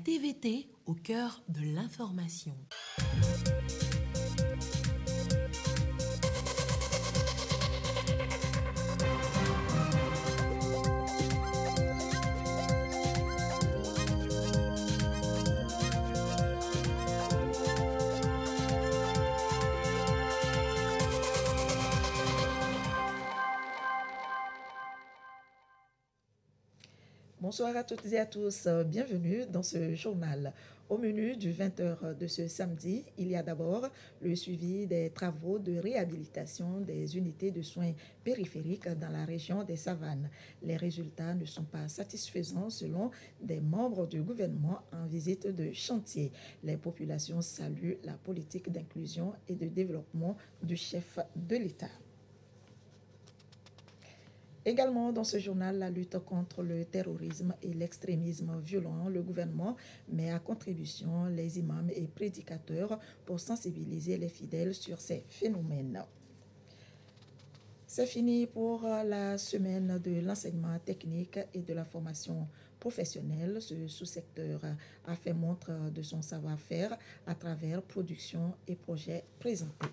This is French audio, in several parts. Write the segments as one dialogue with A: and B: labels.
A: TVT au cœur de l'information.
B: Bonsoir à toutes et à tous, bienvenue dans ce journal. Au menu du 20h de ce samedi, il y a d'abord le suivi des travaux de réhabilitation des unités de soins périphériques dans la région des Savanes. Les résultats ne sont pas satisfaisants selon des membres du gouvernement en visite de chantier. Les populations saluent la politique d'inclusion et de développement du chef de l'État. Également dans ce journal, la lutte contre le terrorisme et l'extrémisme violent, le gouvernement met à contribution les imams et prédicateurs pour sensibiliser les fidèles sur ces phénomènes. C'est fini pour la semaine de l'enseignement technique et de la formation professionnelle. Ce sous-secteur a fait montre de son savoir-faire à travers production et projets présentés.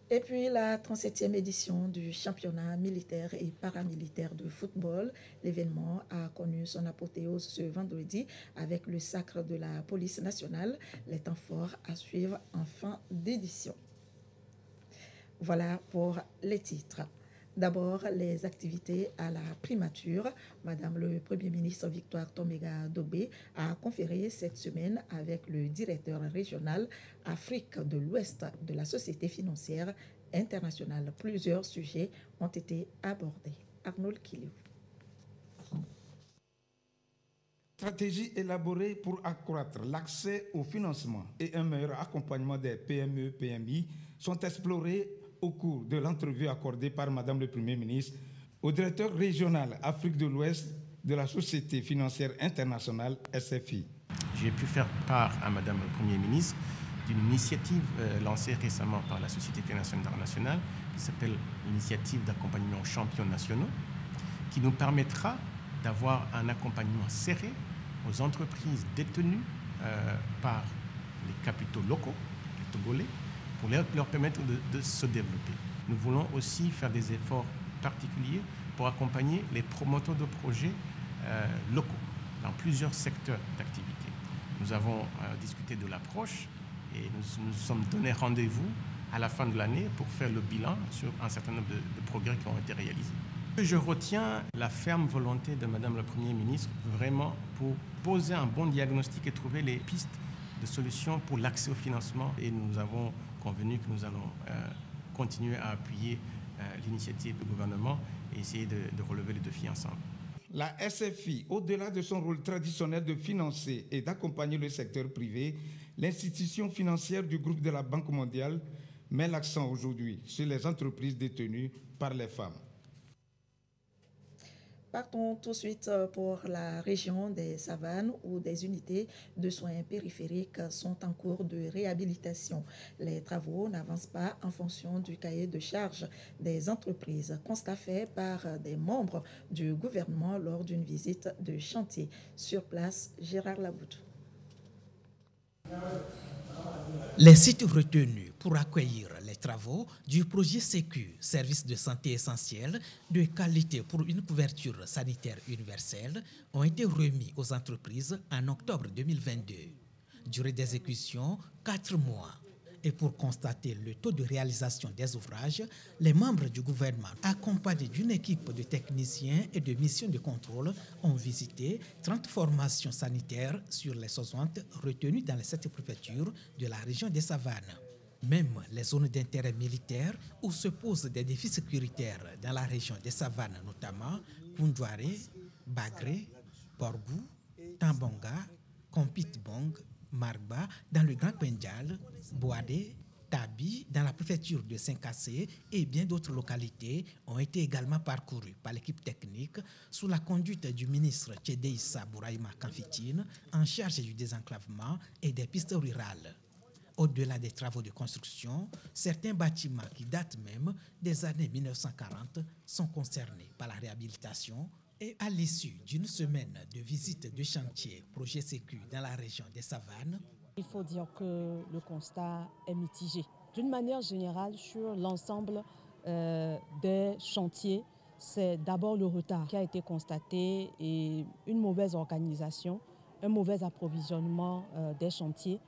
B: Et puis la 37e édition du championnat militaire et paramilitaire de football. L'événement a connu son apothéose ce vendredi avec le sacre de la police nationale. Les temps forts à suivre en fin d'édition. Voilà pour les titres. D'abord, les activités à la primature. Madame le Premier ministre Victoire Toméga Dobé a conféré cette semaine avec le directeur régional Afrique de l'Ouest de la Société financière internationale. Plusieurs sujets ont été abordés. Arnold Kiliou.
C: Stratégie élaborée pour accroître l'accès au financement et un meilleur accompagnement des PME-PMI sont explorées au cours de l'entrevue accordée par Madame le Premier ministre au directeur régional Afrique de l'Ouest de la Société financière internationale SFI.
D: J'ai pu faire part à Madame le Premier ministre d'une initiative lancée récemment par la Société financière internationale qui s'appelle l'initiative d'accompagnement champions nationaux, qui nous permettra d'avoir un accompagnement serré aux entreprises détenues par les capitaux locaux, les Togolais, pour leur permettre de se développer. Nous voulons aussi faire des efforts particuliers pour accompagner les promoteurs de projets locaux dans plusieurs secteurs d'activité. Nous avons discuté de l'approche et nous sommes donné rendez-vous à la fin de l'année pour faire le bilan sur un certain nombre de progrès qui ont été réalisés. Je retiens la ferme volonté de Madame le Premier ministre vraiment pour poser un bon diagnostic et trouver les pistes de solutions pour l'accès au financement, et nous avons convenu que nous allons continuer à appuyer l'initiative du gouvernement et essayer de relever les défis ensemble.
C: La SFI, au-delà de son rôle traditionnel de financer et d'accompagner le secteur privé, l'institution financière du groupe de la Banque mondiale met l'accent aujourd'hui sur les entreprises détenues par les femmes.
B: Partons tout de suite pour la région des Savanes où des unités de soins périphériques sont en cours de réhabilitation. Les travaux n'avancent pas en fonction du cahier de charges des entreprises. Constat fait par des membres du gouvernement lors d'une visite de chantier. Sur place, Gérard Laboutou.
E: Les sites retenus pour accueillir les travaux du projet Sécu, service de santé essentiel de qualité pour une couverture sanitaire universelle, ont été remis aux entreprises en octobre 2022. Durée d'exécution, 4 mois. Et pour constater le taux de réalisation des ouvrages, les membres du gouvernement, accompagnés d'une équipe de techniciens et de missions de contrôle, ont visité 30 formations sanitaires sur les 60 retenues dans les 7 préfectures de la région des Savanes. Même les zones d'intérêt militaire où se posent des défis sécuritaires dans la région des Savanes, notamment Koundouare, Bagré, Borgou, Tambonga, Kompitbong, Marba dans le Grand Pendjal, Boadé, Tabi dans la préfecture de Saint-Cassé et bien d'autres localités ont été également parcourues par l'équipe technique sous la conduite du ministre Tchédéissa Bouraïma Kamfitine en charge du désenclavement et des pistes rurales. Au-delà des travaux de construction, certains bâtiments qui datent même des années 1940 sont concernés par la réhabilitation, Et à l'issue d'une semaine de visite de chantier projet Sécu dans la région des Savanes,
F: il faut dire que le constat est mitigé. D'une manière générale, sur l'ensemble des chantiers, c'est d'abord le retard qui a été constaté et une mauvaise organisation, un mauvais approvisionnement des chantiers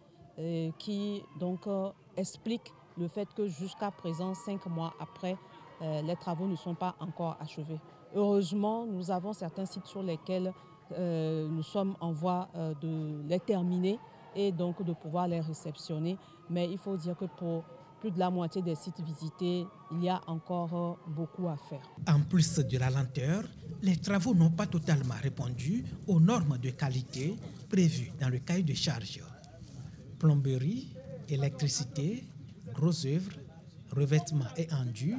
F: qui donc explique le fait que jusqu'à présent, 5 mois après, les travaux ne sont pas encore achevés. Heureusement, nous avons certains sites sur lesquels nous sommes en voie de les terminer et donc de pouvoir les réceptionner. Mais il faut dire que pour plus de la moitié des sites visités, il y a encore beaucoup à faire.
E: En plus de la lenteur, les travaux n'ont pas totalement répondu aux normes de qualité prévues dans le cahier de charge. Plomberie, électricité, gros œuvres, revêtements et endus,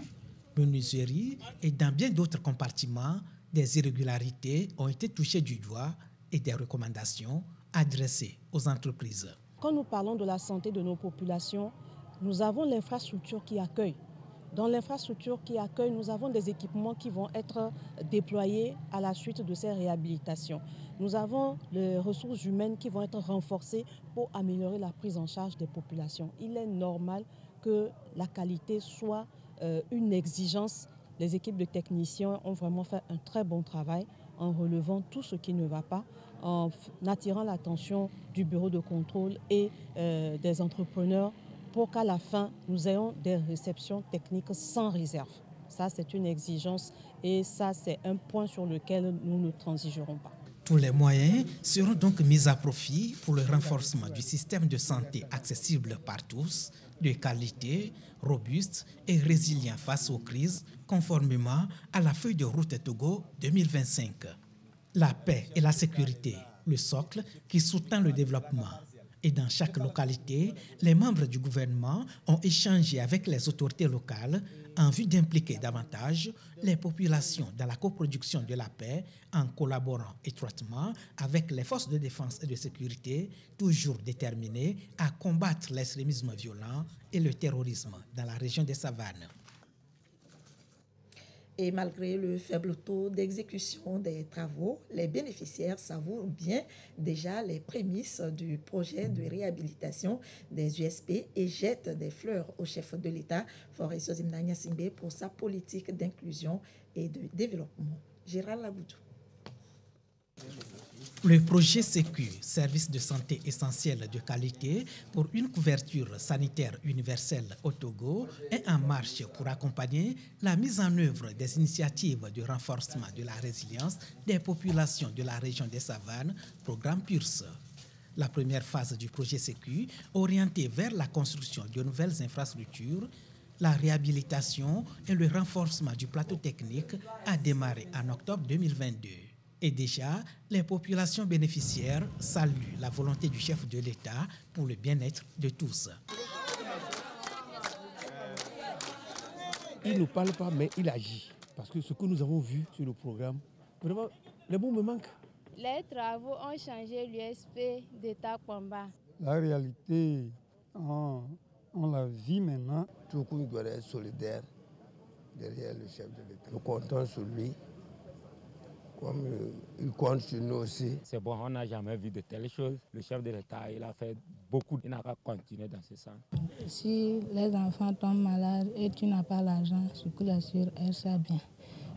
E: menuiserie et dans bien d'autres compartiments, des irrégularités ont été touchées du doigt et des recommandations adressées aux entreprises.
F: Quand nous parlons de la santé de nos populations, nous avons l'infrastructure qui accueille. Dans l'infrastructure qui accueille, nous avons des équipements qui vont être déployés à la suite de ces réhabilitations. Nous avons les ressources humaines qui vont être renforcées pour améliorer la prise en charge des populations. Il est normal que la qualité soit une exigence. Les équipes de techniciens ont vraiment fait un très bon travail en relevant tout ce qui ne va pas, en attirant l'attention du bureau de contrôle et des entrepreneurs pour qu'à la fin, nous ayons des réceptions techniques sans réserve. Ça, c'est une exigence et ça, c'est un point sur lequel nous ne transigerons pas.
E: Tous les moyens seront donc mis à profit pour le renforcement du système de santé accessible par tous, de qualité, robuste et résilient face aux crises, conformément à la feuille de route Togo 2025. La paix et la sécurité, le socle qui soutient le développement. Et dans chaque localité, les membres du gouvernement ont échangé avec les autorités locales en vue d'impliquer davantage les populations dans la coproduction de la paix en collaborant étroitement avec les forces de défense et de sécurité, toujours déterminées à combattre l'extrémisme violent et le terrorisme dans la région des Savanes.
B: Et malgré le faible taux d'exécution des travaux, les bénéficiaires savourent bien déjà les prémices du projet de réhabilitation des USP et jettent des fleurs au chef de l'État, Faure Sozimna Gnassingbé, pour sa politique d'inclusion et de développement. Gérald Laboudou.
E: Le projet Sécu, service de santé essentiel de qualité pour une couverture sanitaire universelle au Togo, est en marche pour accompagner la mise en œuvre des initiatives de renforcement de la résilience des populations de la région des Savanes, programme PURSE. La première phase du projet Sécu, orientée vers la construction de nouvelles infrastructures, la réhabilitation et le renforcement du plateau technique, a démarré en octobre 2022. Et déjà, les populations bénéficiaires saluent la volonté du chef de l'État pour le bien-être de tous.
G: Il ne parle pas, mais il agit. Parce que ce que nous avons vu sur le programme, vraiment, les mots me manquent.
H: Les travaux ont changé l'USP d'État Kwamba.
I: La réalité, on la vit maintenant.
J: Tout le monde doit être solidaire derrière le chef de l'État. Nous comptons sur lui. Comme il compte sur nous aussi.
K: C'est bon, on n'a jamais vu de telles choses. Le chef de l'État, il a fait beaucoup. Il n'a qu'à continuer dans ce sens.
L: Si les enfants tombent malades et tu n'as pas l'argent, ce coup là sur RSA bien.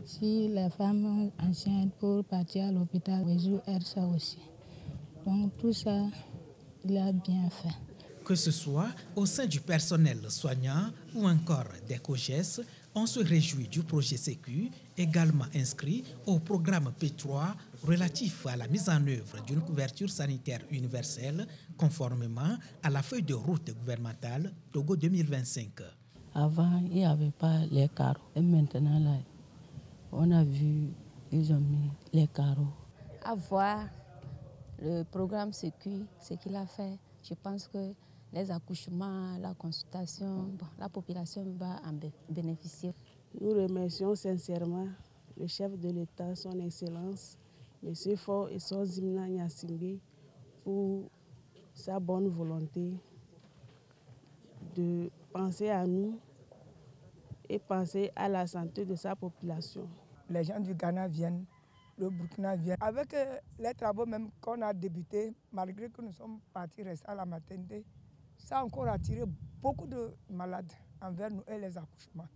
L: Si les femmes enceintes pour partir à l'hôpital, RSA aussi. Donc tout ça, il a bien fait.
E: Que ce soit au sein du personnel soignant ou encore des COGES, on se réjouit du projet Sécu, également inscrit au programme P3 relatif à la mise en œuvre d'une couverture sanitaire universelle conformément à la feuille de route gouvernementale Togo 2025.
M: Avant, il n'y avait pas les carreaux. Et maintenant, là, on a vu, ils ont mis les carreaux.
H: À voir le programme Sécu, ce qu'il a fait, je pense que les accouchements, la consultation, la population va en bénéficier.
N: Nous remercions sincèrement le chef de l'État, son Excellence, M. Faure Sozimna Gnassingbé, pour sa bonne volonté de penser à nous et penser à la santé de sa population.
O: Les gens du Ghana viennent, le Burkina vient. Avec les travaux même qu'on a débutés, malgré que nous sommes partis rester à la maternité, ça a encore attiré beaucoup de malades envers nous et les accouchements.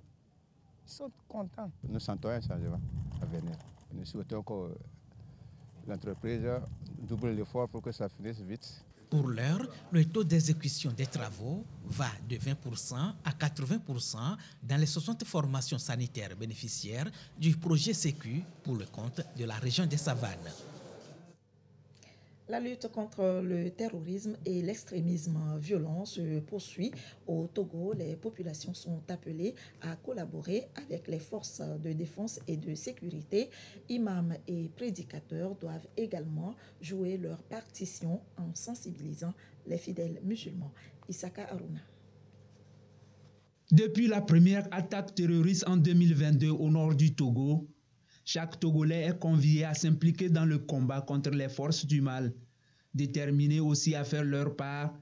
O: Ils sont contents.
P: Nous sentons un changement à venir. Nous souhaitons que l'entreprise double l'effort pour que ça finisse vite.
E: Pour l'heure, le taux d'exécution des travaux va de 20% à 80% dans les 60 formations sanitaires bénéficiaires du projet Sécu pour le compte de la région des Savanes.
B: La lutte contre le terrorisme et l'extrémisme violent se poursuit. Au Togo, les populations sont appelées à collaborer avec les forces de défense et de sécurité. Imams et prédicateurs doivent également jouer leur partition en sensibilisant les fidèles musulmans. Issaka Aruna.
Q: Depuis la première attaque terroriste en 2022 au nord du Togo, chaque Togolais est convié à s'impliquer dans le combat contre les forces du mal. Déterminés aussi à faire leur part,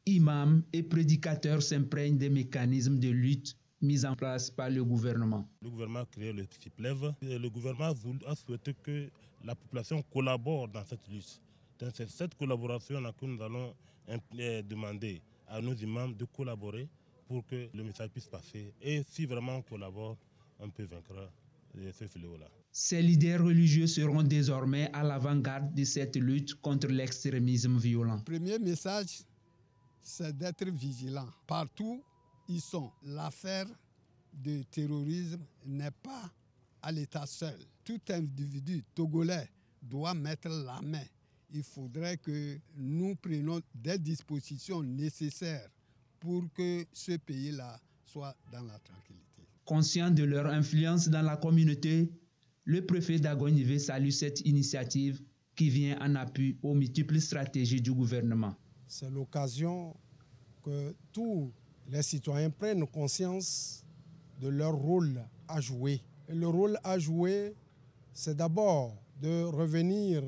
Q: imams et prédicateurs s'imprègnent des mécanismes de lutte mis en place par le gouvernement.
R: Le gouvernement a créé le CIPLEV. Le gouvernement a souhaité que la population collabore dans cette lutte. C'est cette collaboration que nous allons demander à nos imams de collaborer pour que le message puisse passer. Et si vraiment on collabore, on peut vaincre ce fléau-là.
Q: Ces leaders religieux seront désormais à l'avant-garde de cette lutte contre l'extrémisme violent.
I: Le premier message, c'est d'être vigilant. Partout, ils sont. L'affaire du terrorisme n'est pas à l'État seul. Tout individu togolais doit mettre la main. Il faudrait que nous prenions des dispositions nécessaires pour que ce pays-là soit dans la tranquillité.
Q: Conscient de leur influence dans la communauté, le préfet d'Agonivé salue cette initiative qui vient en appui aux multiples stratégies du gouvernement.
S: C'est l'occasion que tous les citoyens prennent conscience de leur rôle à jouer. Et le rôle à jouer, c'est d'abord de revenir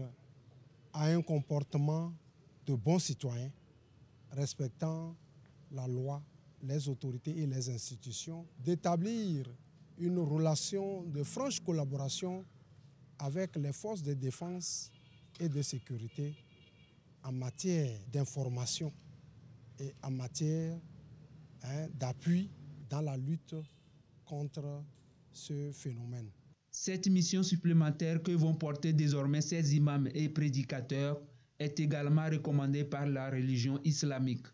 S: à un comportement de bons citoyens, respectant la loi, les autorités et les institutions, d'établir une relation de franche collaboration avec les forces de défense et de sécurité en matière d'information et en matière d'appui dans la lutte contre ce phénomène.
Q: Cette mission supplémentaire que vont porter désormais ces imams et prédicateurs est également recommandée par la religion islamique,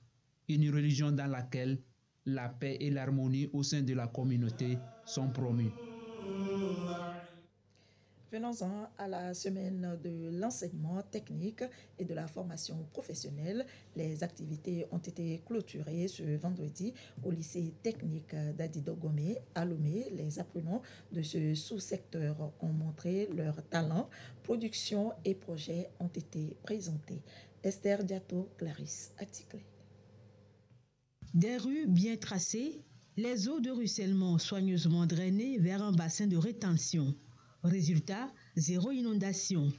Q: une religion dans laquelle la paix et l'harmonie au sein de la communauté sont promues.
B: Venons-en à la semaine de l'enseignement technique et de la formation professionnelle. Les activités ont été clôturées ce vendredi au lycée technique d'Adidogomé à Lomé. Les apprenants de ce sous-secteur ont montré leur talent. Production et projets ont été présentés. Esther Diato, Clarisse Attiklé.
T: Des rues bien tracées, les eaux de ruissellement soigneusement drainées vers un bassin de rétention. Résultat, zéro inondation.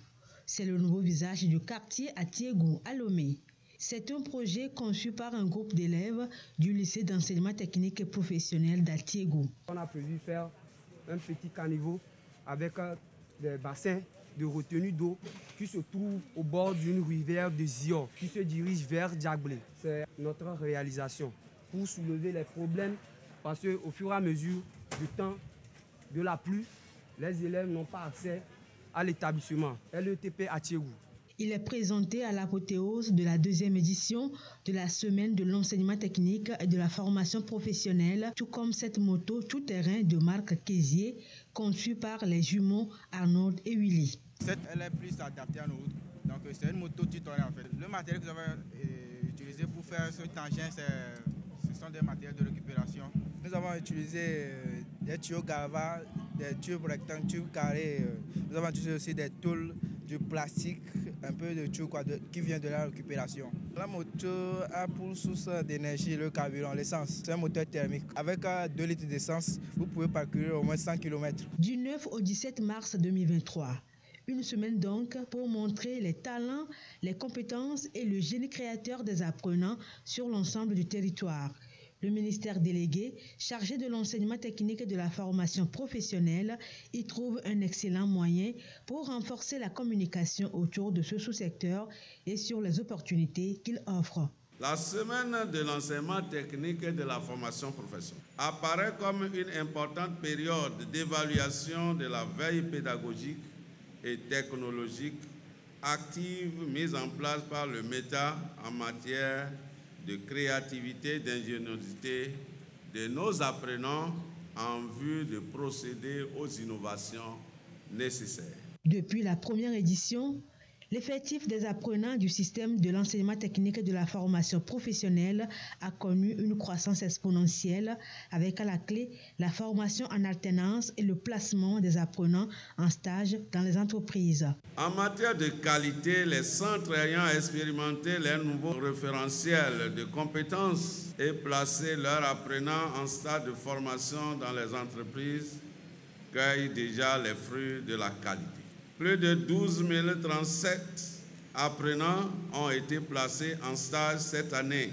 T: C'est le nouveau visage du quartier à Tiégou, à Lomé. C'est un projet conçu par un groupe d'élèves du lycée d'enseignement technique et professionnel d'Atiégou.
U: On a prévu faire un petit caniveau avec des bassins de retenue d'eau qui se trouve au bord d'une rivière de Zior qui se dirige vers Diaglé. C'est notre réalisation pour soulever les problèmes parce qu'au fur et à mesure du temps de la pluie, les élèves n'ont pas accès à l'établissement LETP à Tiégou.
T: Il est présenté à l'apothéose de la deuxième édition de la semaine de l'enseignement technique et de la formation professionnelle, tout comme cette moto tout-terrain de marque Kézier, conçue par les jumeaux Arnaud et Willy.
V: Elle est plus adaptée à nos routes, donc c'est une moto tout-terrain en fait. Le matériel que nous avons utilisé pour faire ce tangent, ce sont des matériels de récupération. Nous avons utilisé des tuyaux Gava, des tubes rectangles, tubes carrés. Nous avons utilisé aussi des tôles, du plastique, un peu de tout qui vient de la récupération. La moto a pour source d'énergie le carburant, l'essence. C'est un moteur thermique. Avec 2 litres d'essence, vous pouvez parcourir au moins 100 km.
T: Du 9 au 17 mars 2023. Une semaine donc pour montrer les talents, les compétences et le génie créateur des apprenants sur l'ensemble du territoire. Le ministère délégué, chargé de l'enseignement technique et de la formation professionnelle, y trouve un excellent moyen pour renforcer la communication autour de ce sous-secteur et sur les opportunités qu'il offre.
A: La semaine de l'enseignement technique et de la formation professionnelle apparaît comme une importante période d'évaluation de la veille pédagogique et technologique active mise en place par le META en matière de créativité et d'ingéniosité de nos apprenants en vue de procéder aux innovations nécessaires.
T: Depuis la première édition, l'effectif des apprenants du système de l'enseignement technique et de la formation professionnelle a connu une croissance exponentielle avec à la clé la formation en alternance et le placement des apprenants en stage dans les entreprises.
A: En matière de qualité, les centres ayant expérimenté les nouveaux référentiels de compétences et placé leurs apprenants en stade de formation dans les entreprises cueillent déjà les fruits de la qualité. Plus de 12 037 apprenants ont été placés en stage cette année,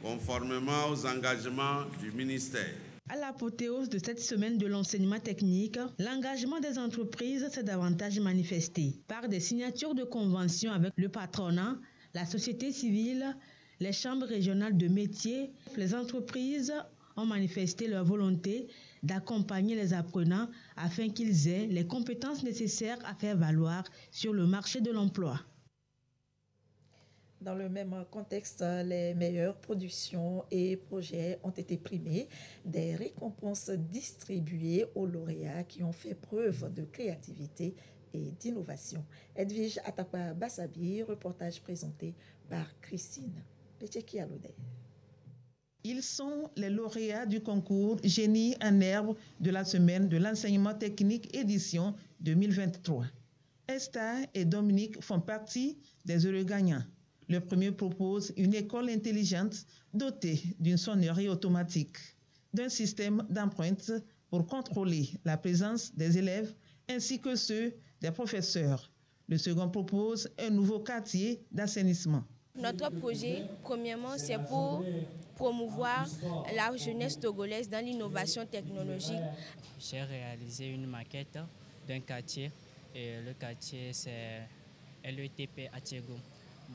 A: conformément aux engagements du ministère.
T: À l'apothéose de cette semaine de l'enseignement technique, l'engagement des entreprises s'est davantage manifesté par des signatures de conventions avec le patronat, la société civile, les chambres régionales de métiers. Les entreprises ont manifesté leur volonté d'accompagner les apprenants afin qu'ils aient les compétences nécessaires à faire valoir sur le marché de l'emploi.
B: Dans le même contexte, les meilleures productions et projets ont été primés, des récompenses distribuées aux lauréats qui ont fait preuve de créativité et d'innovation. Edwige Atapa Bassabi, reportage présenté par Christine Pétcheki-Alodé.
D: Ils sont les lauréats du concours Génie en herbe de la semaine de l'enseignement technique édition 2023. Esther et Dominique font partie des heureux gagnants. Le premier propose une école intelligente dotée d'une sonnerie automatique, d'un système d'empreinte pour contrôler la présence des élèves ainsi que ceux des professeurs. Le second propose un nouveau quartier d'assainissement.
W: Notre projet, premièrement, c'est pour promouvoir la jeunesse togolaise dans l'innovation technologique.
X: J'ai réalisé une maquette d'un quartier et le quartier c'est l'ETP Atiego.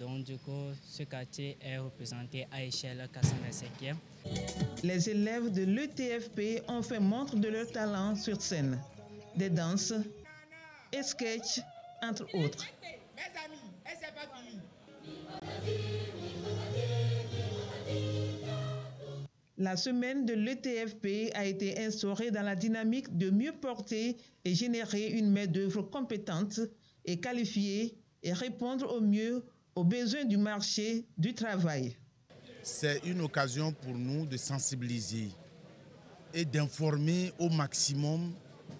X: Donc du coup, ce quartier est représenté à échelle 425e.
D: Les élèves de l'ETFP ont fait montre de leur talent sur scène. Des danses et sketchs, entre autres.
Y: Mes amis, et c'est pas fini.
D: La semaine de l'ETFP a été instaurée dans la dynamique de mieux porter et générer une main-d'œuvre compétente et qualifiée et répondre au mieux aux besoins du marché du travail.
Z: C'est une occasion pour nous de sensibiliser et d'informer au maximum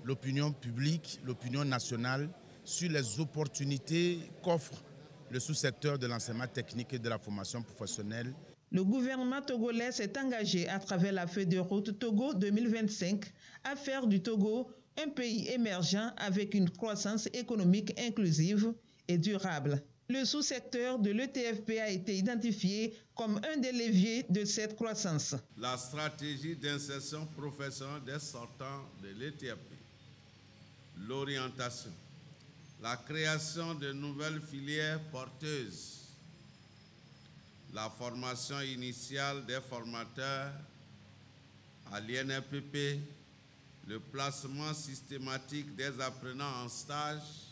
Z: l'opinion publique, l'opinion nationale sur les opportunités qu'offre le sous-secteur de l'enseignement technique et de la formation professionnelle.
D: Le gouvernement togolais s'est engagé à travers la feuille de route Togo 2025 à faire du Togo un pays émergent avec une croissance économique inclusive et durable. Le sous-secteur de l'ETFP a été identifié comme un des leviers de cette croissance.
A: La stratégie d'insertion professionnelle des sortants de l'ETFP, l'orientation, la création de nouvelles filières porteuses, la formation initiale des formateurs à l'INFPP, le placement systématique des apprenants en stage,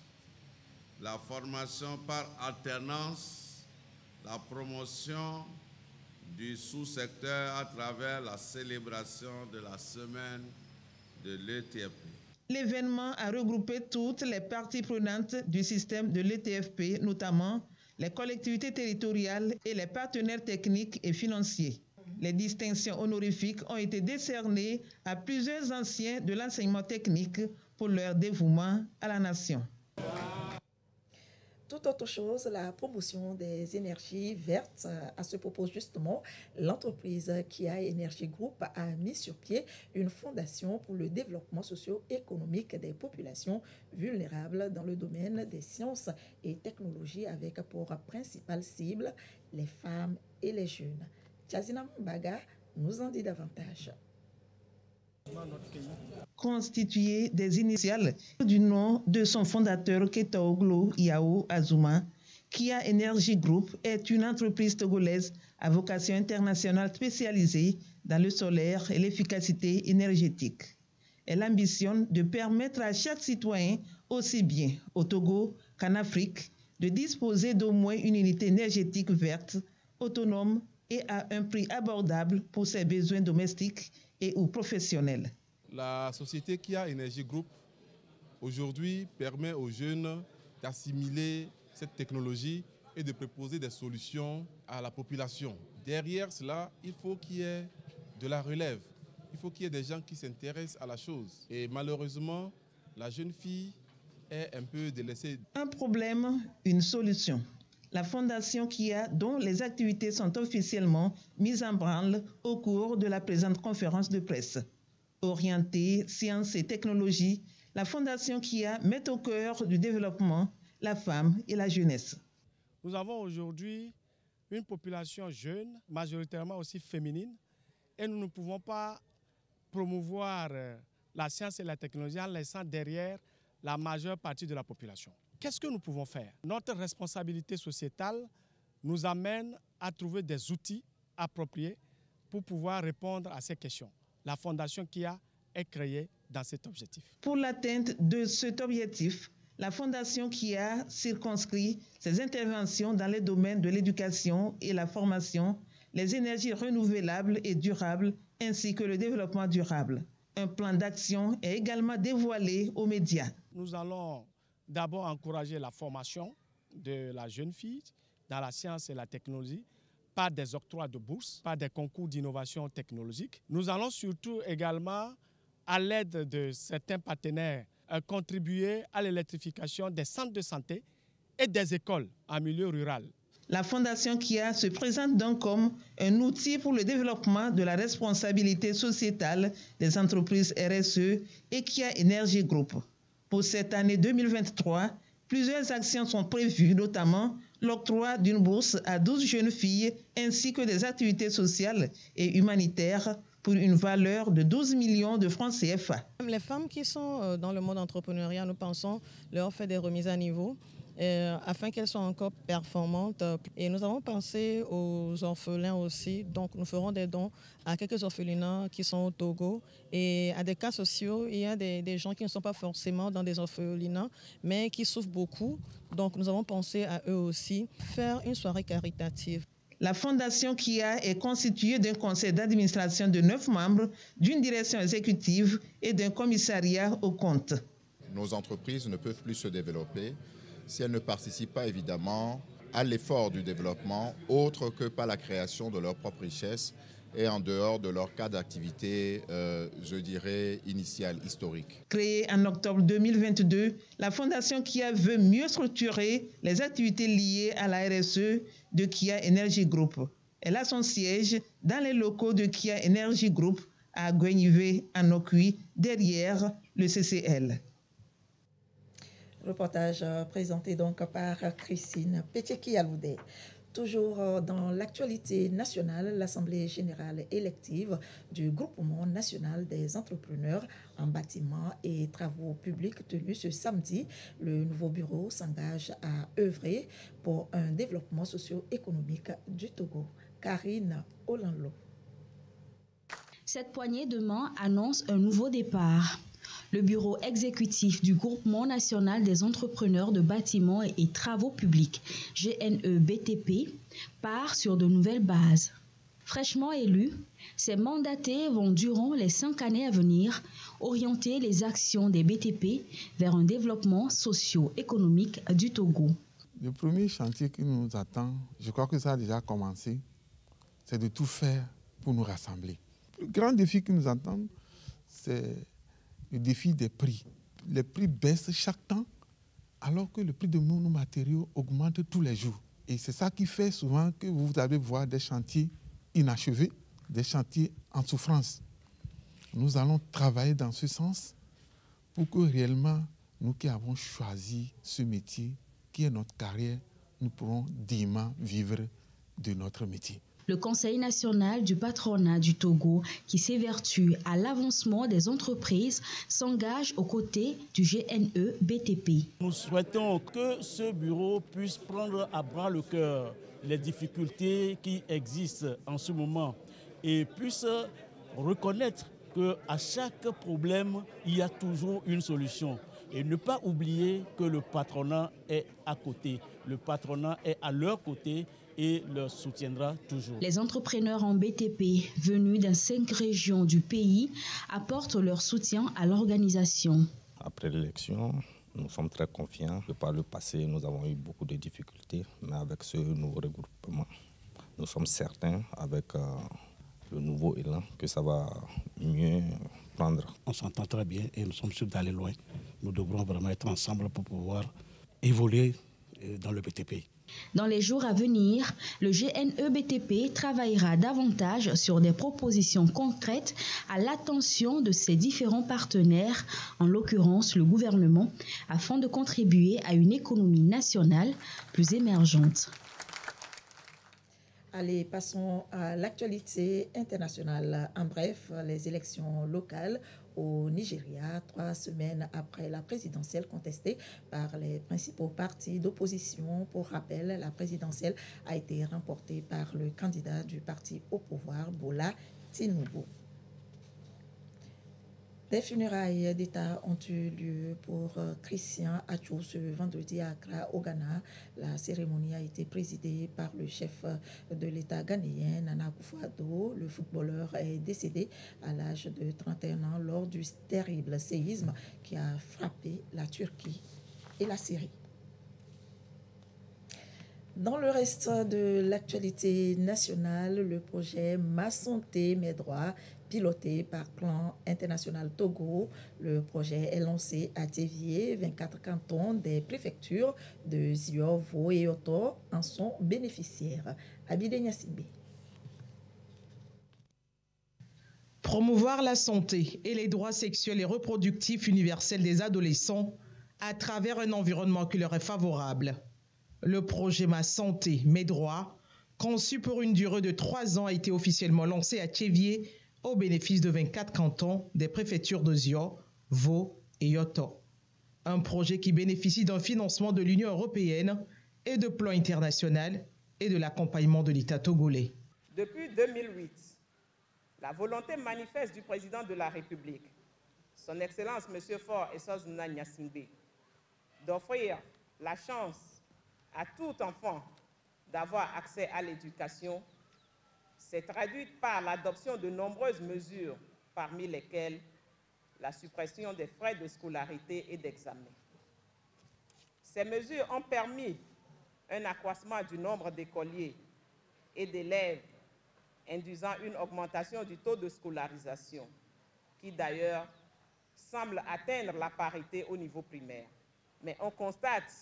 A: la formation par alternance, la promotion du sous-secteur à travers la célébration de la semaine de l'ETFP.
D: L'événement a regroupé toutes les parties prenantes du système de l'ETFP, notamment les collectivités territoriales et les partenaires techniques et financiers. Les distinctions honorifiques ont été décernées à plusieurs anciens de l'enseignement technique pour leur dévouement à la nation.
B: Tout autre chose, la promotion des énergies vertes. À ce propos, justement, l'entreprise Kia Energy Group a mis sur pied une fondation pour le développement socio-économique des populations vulnérables dans le domaine des sciences et technologies avec pour principale cible les femmes et les jeunes. Tchazina Mbaga nous en dit davantage.
D: Constitué des initiales du nom de son fondateur Ketaoglo Yao Azuma, Kia Energy Group est une entreprise togolaise à vocation internationale spécialisée dans le solaire et l'efficacité énergétique. Elle ambitionne de permettre à chaque citoyen, aussi bien au Togo qu'en Afrique, de disposer d'au moins une unité énergétique verte, autonome et à un prix abordable pour ses besoins domestiques et ou professionnels.
C: La société Kia Energy Group aujourd'hui permet aux jeunes d'assimiler cette technologie et de proposer des solutions à la population. Derrière cela, il faut qu'il y ait de la relève. Il faut qu'il y ait des gens qui s'intéressent à la chose. Et malheureusement, la jeune fille est un peu délaissée.
D: Un problème, une solution. La fondation Kia, dont les activités sont officiellement mises en branle au cours de la présente conférence de presse. Orientée sciences et technologies, la fondation Kia met au cœur du développement la femme et la jeunesse.
F: Nous avons aujourd'hui une population jeune, majoritairement aussi féminine, et nous ne pouvons pas promouvoir la science et la technologie en laissant derrière la majeure partie de la population. Qu'est-ce que nous pouvons faire? Notre responsabilité sociétale nous amène à trouver des outils appropriés pour pouvoir répondre à ces questions. La fondation Kia est créée dans cet objectif.
D: Pour l'atteinte de cet objectif, la fondation Kia circonscrit ses interventions dans les domaines de l'éducation et la formation, les énergies renouvelables et durables, ainsi que le développement durable. Un plan d'action est également dévoilé aux médias.
F: Nous allons d'abord encourager la formation de la jeune fille dans la science et la technologie par des octrois de bourses, par des concours d'innovation technologique. Nous allons surtout également, à l'aide de certains partenaires, contribuer à l'électrification des centres de santé et des écoles en milieu rural.
D: La fondation Kia se présente donc comme un outil pour le développement de la responsabilité sociétale des entreprises RSE et Kia Energy Group. Pour cette année 2023, plusieurs actions sont prévues, notamment l'octroi d'une bourse à 12 jeunes filles ainsi que des activités sociales et humanitaires pour une valeur de 12 millions de francs CFA.
G: Les femmes qui sont dans le monde entrepreneurial, nous pensons leur faire des remises à niveau afin qu'elles soient encore performantes. Et nous avons pensé aux orphelins aussi, donc nous ferons des dons à quelques orphelinats qui sont au Togo et à des cas sociaux. Il y a des gens qui ne sont pas forcément dans des orphelinats, mais qui souffrent beaucoup. Donc nous avons pensé à eux aussi, faire une soirée caritative.
D: La fondation Kia est constituée d'un conseil d'administration de 9 membres, d'une direction exécutive et d'un commissariat aux comptes.
J: Nos entreprises ne peuvent plus se développer si elles ne participent pas évidemment à l'effort du développement, autre que par la création de leur propre richesse et en dehors de leur cas d'activité, je dirais, initial, historique.
D: Créée en octobre 2022, la fondation Kia veut mieux structurer les activités liées à la RSE de Kia Energy Group. Elle a son siège dans les locaux de Kia Energy Group à Guenivé, en Okui, derrière le CCL.
B: Reportage présenté donc par Christine Pétieki-Aloudé. Toujours dans l'actualité nationale, l'Assemblée générale élective du Groupement national des entrepreneurs en bâtiments et travaux publics tenue ce samedi, le nouveau bureau s'engage à œuvrer pour un développement socio-économique du Togo. Karine Olanlo.
K: Cette poignée de main annonce un nouveau départ. Le bureau exécutif du Groupement national des entrepreneurs de bâtiments et travaux publics, GNE-BTP, part sur de nouvelles bases. Fraîchement élus, ces mandatés vont, durant les 5 années à venir, orienter les actions des BTP vers un développement socio-économique du Togo.
L: Le premier chantier qui nous attend, je crois que ça a déjà commencé, c'est de tout faire pour nous rassembler. Le grand défi qui nous attend, c'est le défi des prix. Les prix baissent chaque temps, alors que le prix de nos matériaux augmente tous les jours. Et c'est ça qui fait souvent que vous allez voir des chantiers inachevés, des chantiers en souffrance. Nous allons travailler dans ce sens pour que réellement, nous qui avons choisi ce métier, qui est notre carrière, nous pourrons dignement vivre de notre métier.
K: Le Conseil national du patronat du Togo, qui s'évertue à l'avancement des entreprises, s'engage aux côtés du GNE BTP.
E: Nous souhaitons que ce bureau puisse prendre à bras le cœur les difficultés qui existent en ce moment et puisse reconnaître qu'à chaque problème, il y a toujours une solution. Et ne pas oublier que le patronat est à côté. Le patronat est à leur côté et leur soutiendra toujours.
K: Les entrepreneurs en BTP venus dans 5 régions du pays apportent leur soutien à l'organisation.
H: Après l'élection, nous sommes très confiants. Par le passé, nous avons eu beaucoup de difficultés, mais avec ce nouveau regroupement, nous sommes certains, avec le nouveau élan, que ça va mieux prendre.
M: On s'entend très bien et nous sommes sûrs d'aller loin. Nous devrons vraiment être ensemble pour pouvoir évoluer dans le BTP.
K: Dans les jours à venir, le GNE BTP travaillera davantage sur des propositions concrètes à l'attention de ses différents partenaires, en l'occurrence le gouvernement, afin de contribuer à une économie nationale plus émergente.
B: Allez, passons à l'actualité internationale. En bref, les élections locales au Nigeria, 3 semaines après la présidentielle contestée par les principaux partis d'opposition. Pour rappel, la présidentielle a été remportée par le candidat du parti au pouvoir, Bola Tinubu. Des funérailles d'État ont eu lieu pour Christian Atcho ce vendredi à Accra, au Ghana. La cérémonie a été présidée par le chef de l'État ghanéen, Nana Akufo-Addo. Le footballeur est décédé à l'âge de 31 ans lors du terrible séisme qui a frappé la Turquie et la Syrie. Dans le reste de l'actualité nationale, le projet Ma Santé, Mes Droits, piloté par Plan International Togo. Le projet est lancé à Thévié. 24 cantons des préfectures de Zio, Vo et Yoto en sont bénéficiaires. Abidé Nyassimbe.
D: Promouvoir la santé et les droits sexuels et reproductifs universels des adolescents à travers un environnement qui leur est favorable. Le projet Ma Santé, Mes Droits, conçu pour une durée de 3 ans, a été officiellement lancé à Thévié au bénéfice de 24 cantons des préfectures de Zio, Vo et Yoto. Un projet qui bénéficie d'un financement de l'Union européenne et de plan international et de l'accompagnement de l'État togolais.
N: Depuis 2008, la volonté manifeste du président de la République, son Excellence M. Faure Essouzina Nyassimbe, d'offrir la chance à tout enfant d'avoir accès à l'éducation s'est traduite par l'adoption de nombreuses mesures, parmi lesquelles la suppression des frais de scolarité et d'examen. Ces mesures ont permis un accroissement du nombre d'écoliers et d'élèves, induisant une augmentation du taux de scolarisation, qui d'ailleurs semble atteindre la parité au niveau primaire. Mais on constate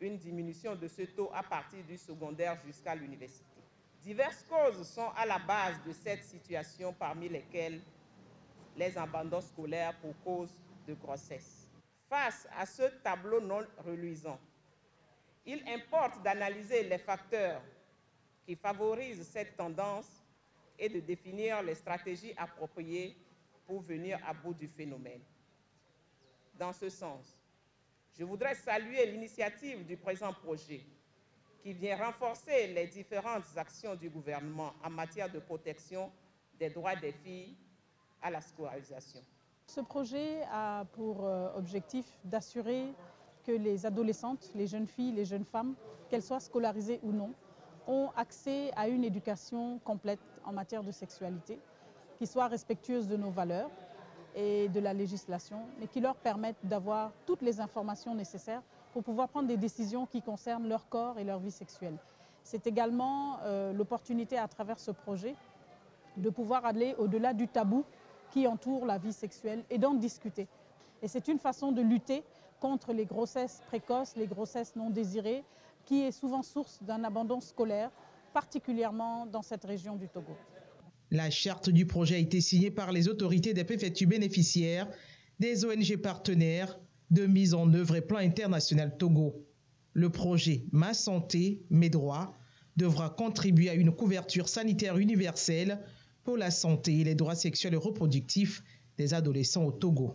N: une diminution de ce taux à partir du secondaire jusqu'à l'université. Diverses causes sont à la base de cette situation, parmi lesquelles les abandons scolaires pour cause de grossesse. Face à ce tableau non reluisant, il importe d'analyser les facteurs qui favorisent cette tendance et de définir les stratégies appropriées pour venir à bout du phénomène. Dans ce sens, je voudrais saluer l'initiative du présent projet qui vient renforcer les différentes actions du gouvernement en matière de protection des droits des filles à la scolarisation.
O: Ce projet a pour objectif d'assurer que les adolescentes, les jeunes filles, les jeunes femmes, qu'elles soient scolarisées ou non, ont accès à une éducation complète en matière de sexualité, qui soit respectueuse de nos valeurs et de la législation, mais qui leur permette d'avoir toutes les informations nécessaires pour pouvoir prendre des décisions qui concernent leur corps et leur vie sexuelle. C'est également l'opportunité à travers ce projet de pouvoir aller au-delà du tabou qui entoure la vie sexuelle et d'en discuter. Et c'est une façon de lutter contre les grossesses précoces, les grossesses non désirées, qui est souvent source d'un abandon scolaire, particulièrement dans cette région du Togo.
D: La charte du projet a été signée par les autorités des préfectures bénéficiaires, des ONG partenaires de mise en œuvre et plan international Togo. Le projet Ma Santé, Mes Droits devra contribuer à une couverture sanitaire universelle pour la santé et les droits sexuels et reproductifs des adolescents au Togo.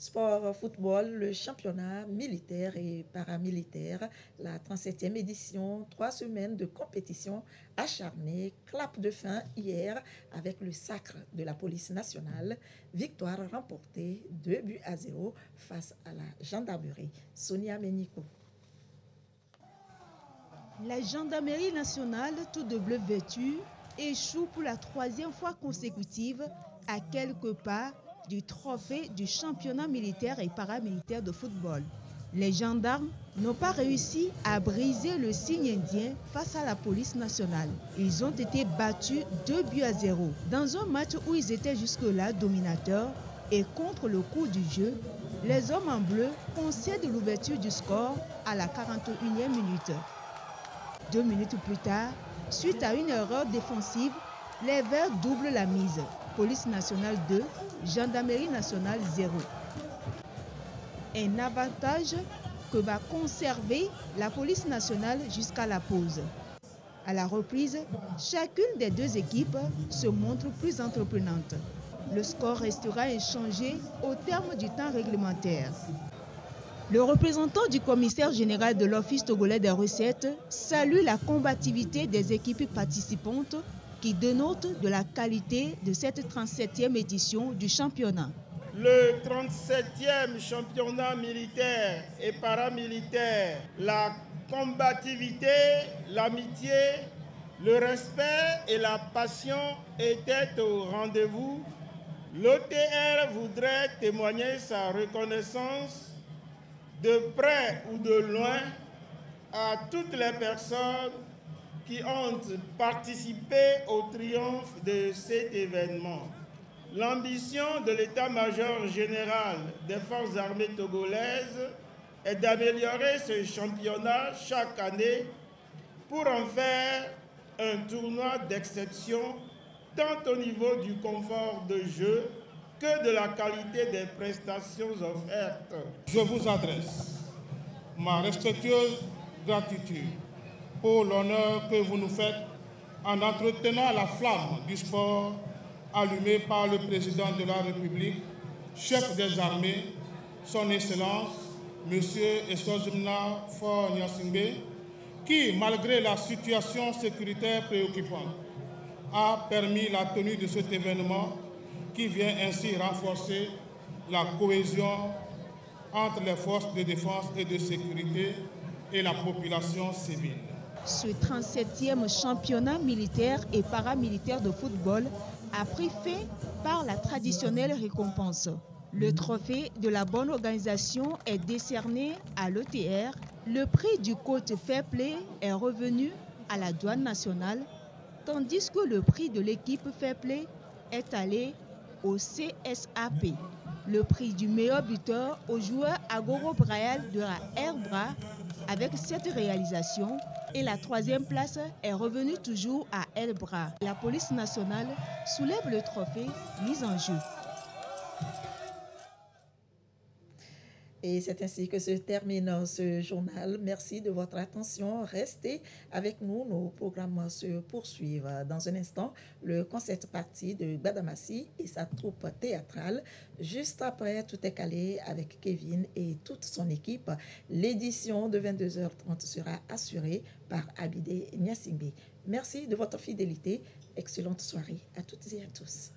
B: Sport football, le championnat militaire et paramilitaire, la 37e édition, 3 semaines de compétition acharnée, clap de fin hier avec le sacre de la police nationale, victoire remportée 2-0 face à la gendarmerie. Sonia Meniko.
T: La gendarmerie nationale, tout de bleu vêtue, échoue pour la 3e fois consécutive à quelques pas du trophée du championnat militaire et paramilitaire de football. Les gendarmes n'ont pas réussi à briser le signe indien face à la police nationale. Ils ont été battus 2-0 dans un match où ils étaient jusque-là dominateurs et contre le cours du jeu, les hommes en bleu concèdent l'ouverture du score à la 41e minute. 2 minutes plus tard, suite à une erreur défensive, les Verts doublent la mise. Police nationale 2, Gendarmerie nationale 0. Un avantage que va conserver la police nationale jusqu'à la pause. À la reprise, chacune des deux équipes se montre plus entreprenante. Le score restera inchangé au terme du temps réglementaire. Le représentant du commissaire général de l'Office togolais des recettes salue la combativité des équipes participantes qui dénote de la qualité de cette 37e édition du championnat.
I: Le 37e championnat militaire et paramilitaire, la combativité, l'amitié, le respect et la passion étaient au rendez-vous. L'OTR voudrait témoigner sa reconnaissance de près ou de loin à toutes les personnes qui ont participé au triomphe de cet événement. L'ambition de l'état-major général des forces armées togolaises est d'améliorer ce championnat chaque année pour en faire un tournoi d'exception tant au niveau du confort de jeu que de la qualité des prestations offertes.
P: Je vous adresse ma respectueuse gratitude pour l'honneur que vous nous faites en entretenant la flamme du sport allumée par le président de la République, chef des armées, son Excellence, M. Essozumna Faure Gnassingbé, qui, malgré la situation sécuritaire préoccupante, a permis la tenue de cet événement qui vient ainsi renforcer la cohésion entre les forces de défense et de sécurité et la population civile.
T: Ce 37e championnat militaire et paramilitaire de football a pris fin par la traditionnelle récompense. Le trophée de la bonne organisation est décerné à l'ETR. Le prix du coach Fair Play est revenu à la douane nationale, tandis que le prix de l'équipe Fair Play est allé au CSAP. Le prix du meilleur buteur au joueur Agoro Braille de la Airbra avec cette réalisation, et la 3e place est revenue toujours à Elbra. La police nationale soulève le trophée mis en jeu.
B: Et c'est ainsi que se termine ce journal. Merci de votre attention. Restez avec nous. Nos programmes se poursuivent. Dans un instant, le concert party de Gbadamassi et sa troupe théâtrale. Juste après, tout est calé avec Kevin et toute son équipe. L'édition de 22h30 sera assurée par Abidé Gnassingbé. Merci de votre fidélité. Excellente soirée à toutes et à tous.